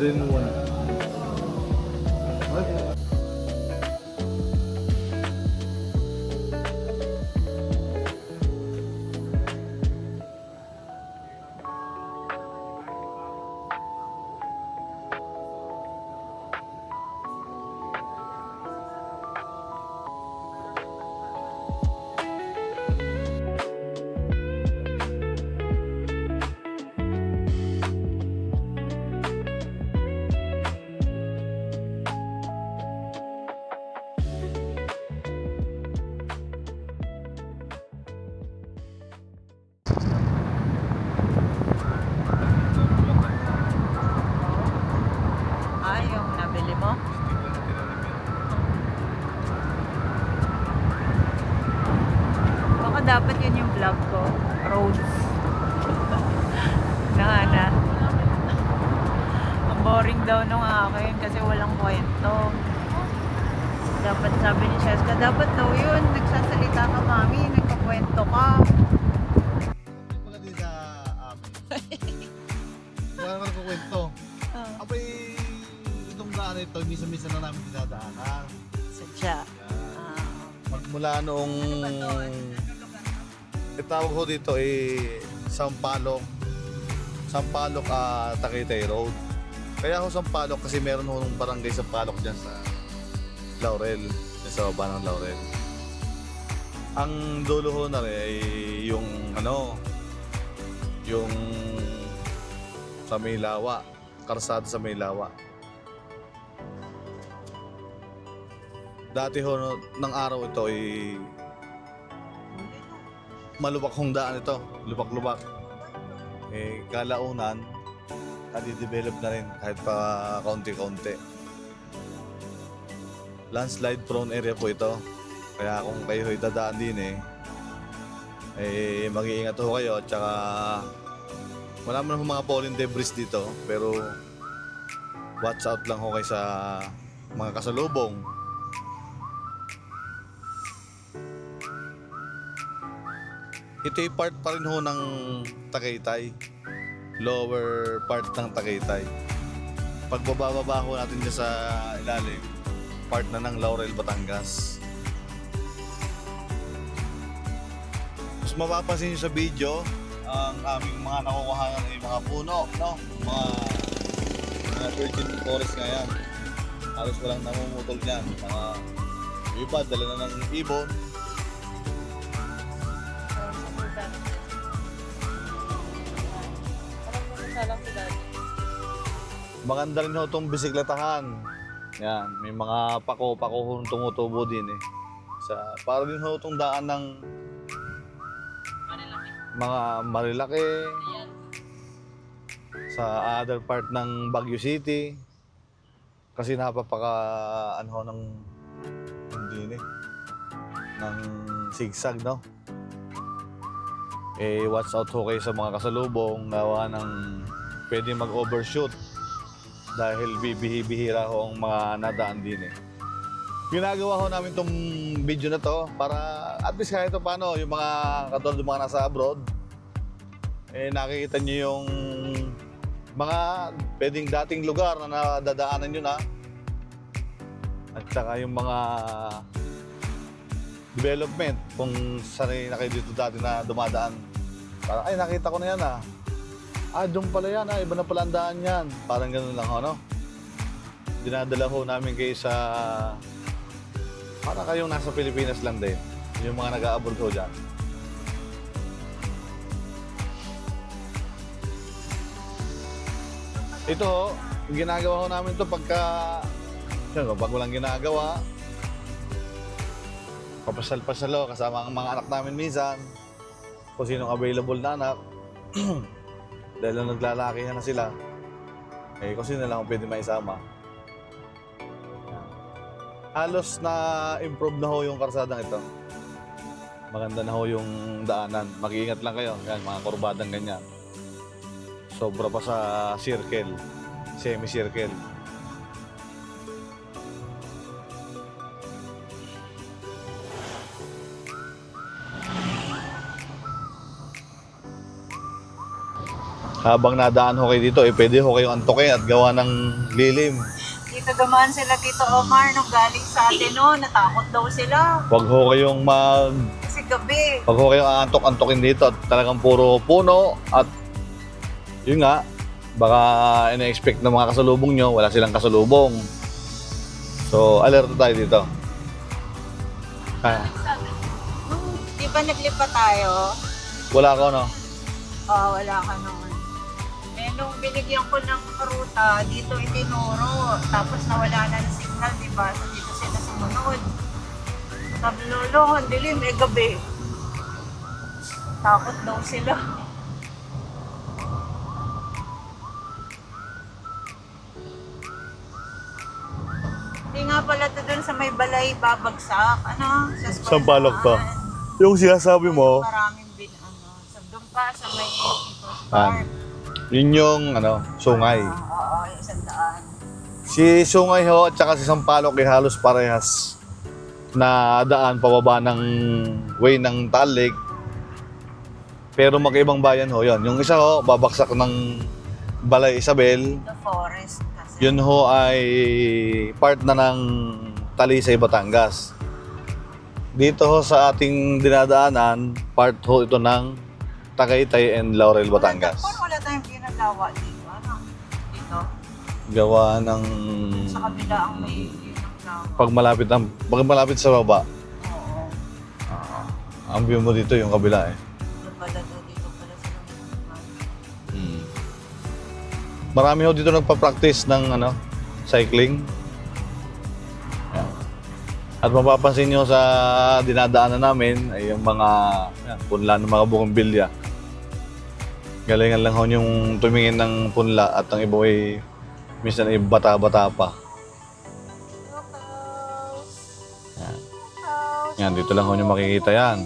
Golden one. What? Ah, yung nabili mo? Baka dapat yun yung vlog ko. Roads. Na. Ang boring daw nung akin kasi walang kwento. Dapat sabi ni Cheska, dapat daw yun. Nagsasalita ka, mami. Nagkakwento ka. Pagdating sa wala naman kukwento. Abay, itong daan ito, misa-misa na namin dinadaanan. Sadya. Magmula noong itawag ko dito Sampaloc Tagaytay Road. Kaya ako Sampaloc kasi meron ho nung barangay Sampaloc dyan sa Laurel, dyan sa baba ng Laurel. Ang dulo ho na rin ay yung yung sa Maylawa, karsada sa Maylawa. Dati ho ng araw ito ay malubak hong daan ito, lubak-lubak. Kalaunan, nadi-develop na rin kahit pa kaunti-kaunti. Landslide prone area po ito. Kaya kung kayo dadaan din mag-iingat ho kayo at saka wala man mga fallen debris dito, pero watch out lang ho kayo sa mga kasalubong. Ito'y part pa rin ho ng Tagaytay, lower part ng Tagaytay. Pagbababa ho natin dyan sa ilalim, part na ng Laurel, Batangas. Mas mapapansin nyo sa video, ang aming mga nakukuhanan ay mga puno, no? Mga virgin forest nga yan. Halos walang namumutol dyan. Mga iba, dala na ng ibon. Maganda rin ho itong bisikletahan. Yan, may mga pako-pako tumutubo din para din ho itong daan ng mga Marilaki sa other part ng Baguio City. Kasi napapaka ng ng sigsag, no? Watch out ho kayo sa mga kasalubong, gawa ng pwede mag-overshoot dahil bibihira ho ang mga nadaan din Ginagawa ho namin tong video na to para at least kahit paano yung mga katulad ng mga nasa abroad nakikita nyo yung mga pwedeng dating lugar na nadadaanan nyo na at saka yung mga development kung sanay na kayo dito dati na dumadaan. Parang ay nakita ko na yan doon pala yan iba na pala ang daan yan. Parang gano'n lang dinadala ho namin kayo sa para kayong nasa Pilipinas lang din. Yung mga nag-a-abroad ho dyan. Ito ginagawa ho namin to pag walang ginagawa. Papasal-pasal ho kasama ang mga anak namin minsan. Kung sinong available na anak. Dahil naglalakihan na sila, kung sino lang pwede maisama. Halos na improve na ho yung karsadang ito. Maganda na ho yung daanan. Mag-iingat lang kayo. Yan, mga kurbadang ganyan. Sobra pa sa circle, semi-circle. Habang nadaan ho kayo dito, pwede ho kayong antukin at gawa ng lilim. Dito dumaan sila Tito Omar nung galing sa atin no, natakot daw sila. Huwag ho kayong Kasi gabi. Huwag ho kayong aantok-antokin dito at talagang puro puno at yun nga, baka ina-expect ng mga kasalubong nyo, wala silang kasalubong. So, alerto tayo dito. Ah, Di ba naglipa tayo? wala ko, no? Wala ka naman. Eh, nung binigyan ko ng ruta, dito itinuro. Tapos nawala na ng signal, di ba? So, dito sila sumunod. Sabi, Lolo, ang dilim, gabi. Takot daw sila. Hindi nga pala ito dun sa may balay babagsak. Ano? Sa Saan palok to? Yung sinasabi mo, Maraming sa doon pa sa may Ah. yun yung sungay. Oo, yung sandaan. Si Sungay ho at saka si Sampaloc ay halos parehas na daan pababa ng way ng Taal Lake. Pero magkaibang bayan ho yun. Yung isa ho, babaksak ng Balay Isabel. The forest kasi. Yun ho ay part na ng Talisay, Batangas. Dito ho sa ating dinadaanan, part ho ito ng Tagaytay and Laurel, Batangas. Wala tayong ginagawa dito. Ano? Dito. Gawa ng Sa kabila ang may ginagawa. pag malapit sa baba. Oo. Ang view mo dito yung kabila eh. Dito pala sila ginagawa. Marami ho dito nagpa-practice ng cycling. Yan. At mapapansin nyo sa dinadaanan namin ay yung mga punla ng mga bougainvillea. Galingan lang ho yung tumingin ng punla at ang iba ay minsan ay bata-bata pa. Yan. Yan, dito lang ho nyo makikita yan.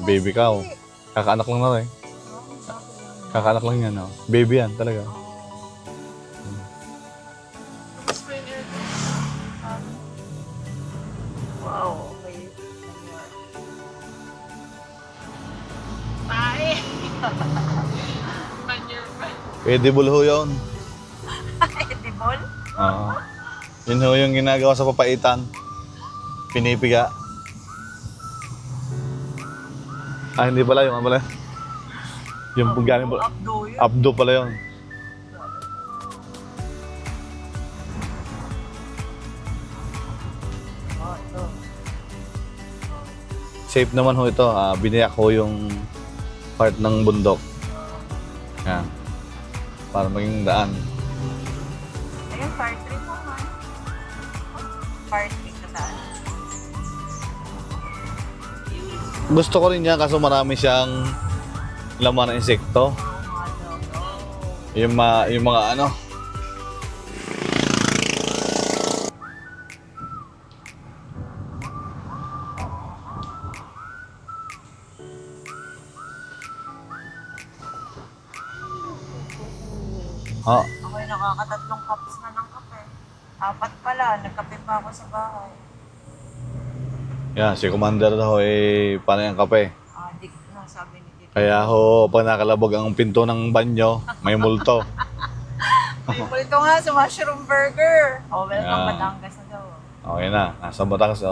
Baby cow. Kakaanak lang na rin. Kakaanak lang yan. Baby yan talaga. Wow, okay. Ay! Edible ho yun. Edible? Oo. Yun ho yung ginagawa sa papaitan. Pinipiga. Hindi pala yung pala. Yung galing pala. Abdo yun. Abdo pala yun. Ito. Safe naman ho ito. Biniyak ho yung part ng bundok. Yan. Para maging daan. Ayun, part 3 mo man. Part 3 ka daan. Gusto ko rin yan kaso marami siyang laman ng insekto. Yung mga Ako'y nakakatatlong cups na ng kape. 4 pala, nagkape pa ako sa bahay. Yan, si Commander daw panay ang kape. Adik na, sabi ni Tito. Kaya ho, pag nakalabog ang pinto ng banyo, may multo. May multo nga sa mushroom burger. Oh, welcome Yeah. Batangas na daw. Okay na, nasa Batangas.